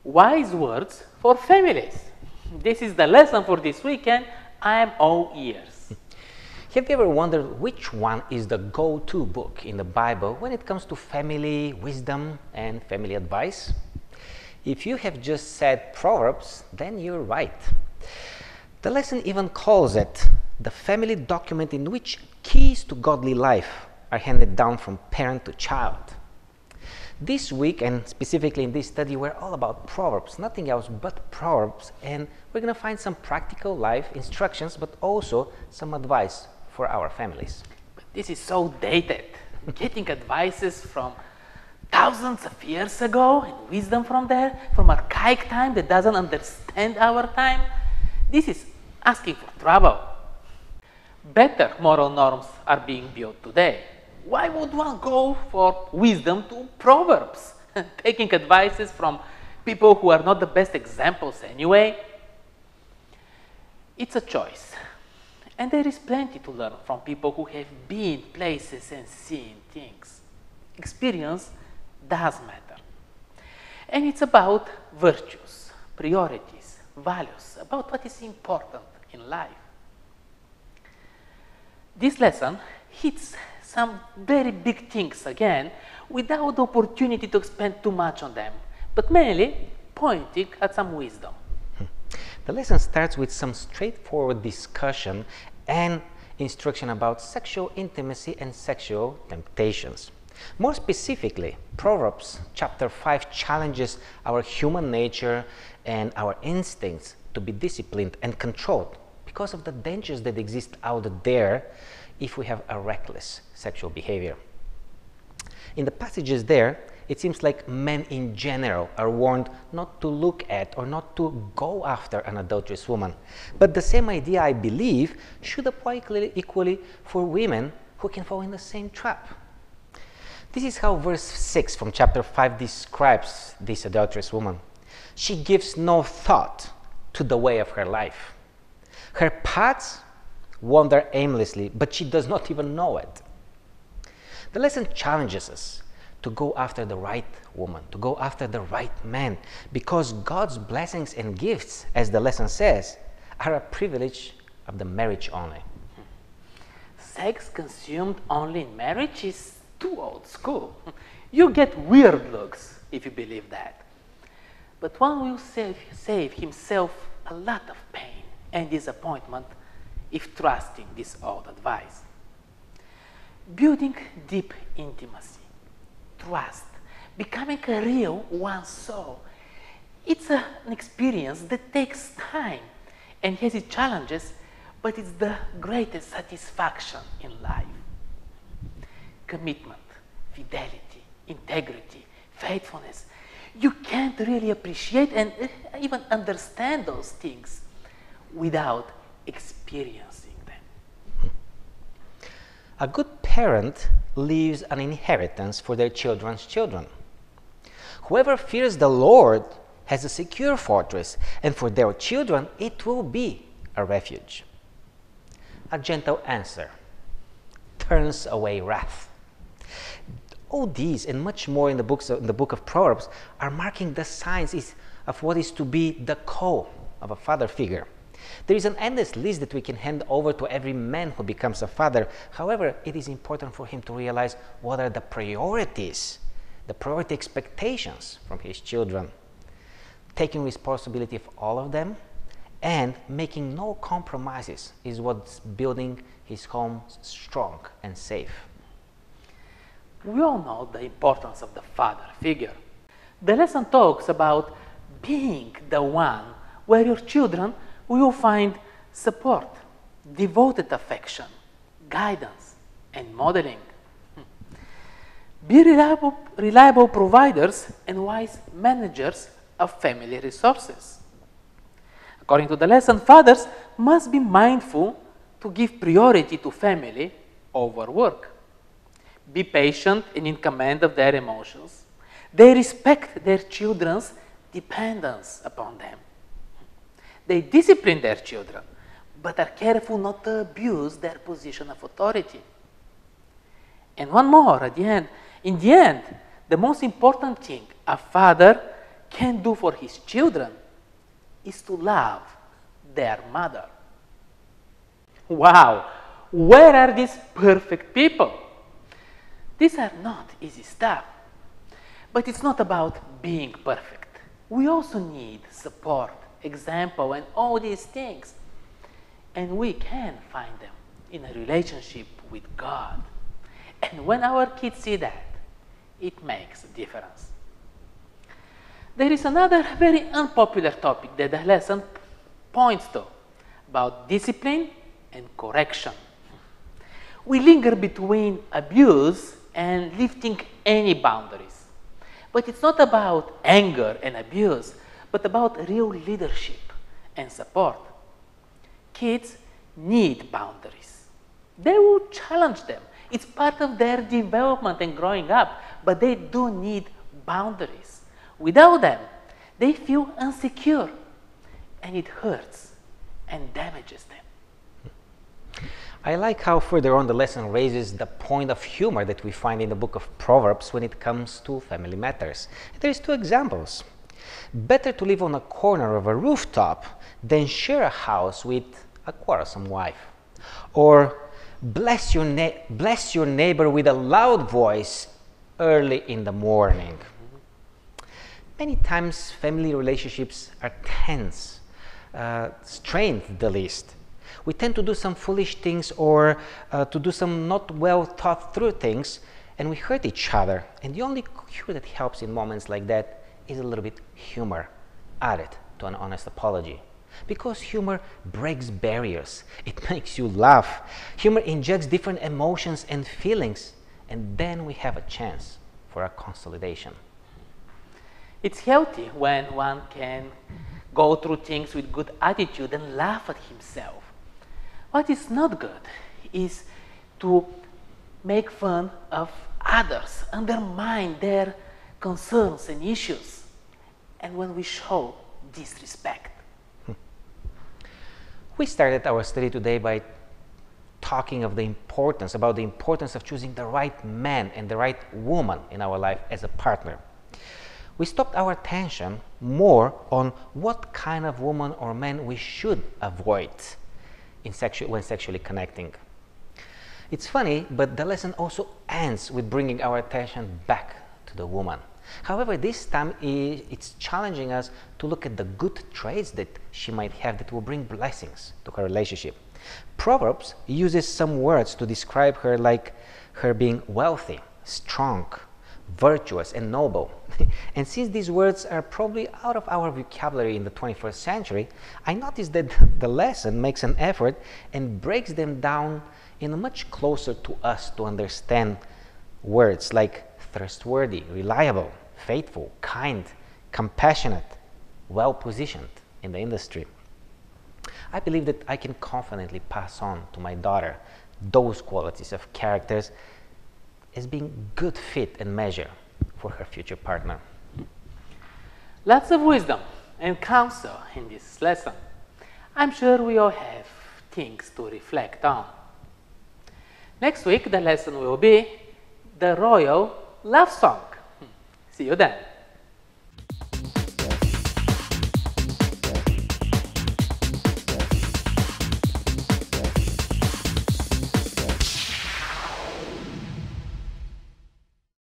Wise words for families. This is the lesson for this weekend. I am all ears. Have you ever wondered which one is the go-to book in the Bible when it comes to family wisdom and family advice? If you have just said Proverbs, then you're right. The lesson even calls it the family document in which keys to godly life are handed down from parent to child. This week, and specifically in this study, we're all about Proverbs, nothing else but Proverbs, and we're going to find some practical life instructions, but also some advice for our families. But this is so dated. Getting advices from thousands of years ago and wisdom from there, from archaic time that doesn't understand our time. This is asking for trouble. Better moral norms are being built today. Why would one go for wisdom to Proverbs? Taking advices from people who are not the best examples anyway? It's a choice. And there is plenty to learn from people who have been places and seen things. Experience does matter. And it's about virtues, priorities, values, about what is important in life. This lesson hits some very big things again, without the opportunity to expand too much on them, but mainly pointing at some wisdom. The lesson starts with some straightforward discussion and instruction about sexual intimacy and sexual temptations. More specifically, Proverbs chapter 5 challenges our human nature and our instincts to be disciplined and controlled because of the dangers that exist out there if we have a reckless sexual behavior. In the passages there, it seems like men in general are warned not to look at or not to go after an adulterous woman. But the same idea, I believe, should apply equally for women who can fall in the same trap. This is how verse 6 from chapter 5 describes this adulterous woman. She gives no thought to the way of her life. Her paths wander aimlessly, but she does not even know it. The lesson challenges us to go after the right woman, to go after the right man, because God's blessings and gifts, as the lesson says, are a privilege of the marriage only. Sex consumed only in marriage is too old school. You get weird looks if you believe that. But one will save himself a lot of pain and disappointment if trusting this old advice. Building deep intimacy, trust, becoming a real one soul, it's an experience that takes time and has its challenges, but it's the greatest satisfaction in life. Commitment, fidelity, integrity, faithfulness. You can't really appreciate and even understand those things without experiencing them. A good parent leaves an inheritance for their children's children. Whoever fears the Lord has a secure fortress, and for their children it will be a refuge. A gentle answer turns away wrath. All these and much more in the book of Proverbs are marking the signs of what is to be the call of a father figure. There is an endless list that we can hand over to every man who becomes a father. However, it is important for him to realize what are the priorities, the priority expectations from his children, taking responsibility of all of them and making no compromises is what's building his home strong and safe. We all know the importance of the father figure. The lesson talks about being the one where your children will find support, devoted affection, guidance, and modeling. Be reliable providers and wise managers of family resources. According to the lesson, fathers must be mindful to give priority to family over work. Be patient and in command of their emotions. They respect their children's dependence upon them. They discipline their children, but are careful not to abuse their position of authority. And one more at the end. In the end, the most important thing a father can do for his children is to love their mother. Wow, where are these perfect people? These are not easy stuff. But it's not about being perfect. We also need support, example, and all these things. And we can find them in a relationship with God. And when our kids see that, it makes a difference. There is another very unpopular topic that the lesson points to about discipline and correction. We linger between abuse and lifting any boundaries. But it's not about anger and abuse, but about real leadership and support. Kids need boundaries. They will challenge them. It's part of their development and growing up, but they do need boundaries. Without them, they feel insecure, and it hurts and damages them. I like how further on the lesson raises the point of humor that we find in the book of Proverbs when it comes to family matters. There's two examples. Better to live on a corner of a rooftop than share a house with a quarrelsome wife. Or bless your neighbor with a loud voice early in the morning. Many times family relationships are tense, strained the least. We tend to do some foolish things or to do some not well thought through things, and we hurt each other. And the only cure that helps in moments like that is a little bit humor added to an honest apology. Because humor breaks barriers. It makes you laugh. Humor injects different emotions and feelings, and then we have a chance for a consolidation. It's healthy when one can go through things with good attitude and laugh at himself. What is not good is to make fun of others, undermine their concerns and issues, and when we show disrespect. We started our study today by talking about the importance of choosing the right man and the right woman in our life as a partner. We stopped our attention more on what kind of woman or man we should avoid when sexually connecting. It's funny, but the lesson also ends with bringing our attention back to the woman. However, this time it's challenging us to look at the good traits that she might have that will bring blessings to her relationship. Proverbs uses some words to describe her, like her being wealthy, strong, virtuous, and noble. And since these words are probably out of our vocabulary in the 21st century, I noticed that the lesson makes an effort and breaks them down in a much closer to us to understand words like trustworthy, reliable, faithful, kind, compassionate, well-positioned in the industry. I believe that I can confidently pass on to my daughter those qualities of characters as being good fit and measure for her future partner. Lots of wisdom and counsel in this lesson. I'm sure we all have things to reflect on. Next week, the lesson will be the royal love song. See you then.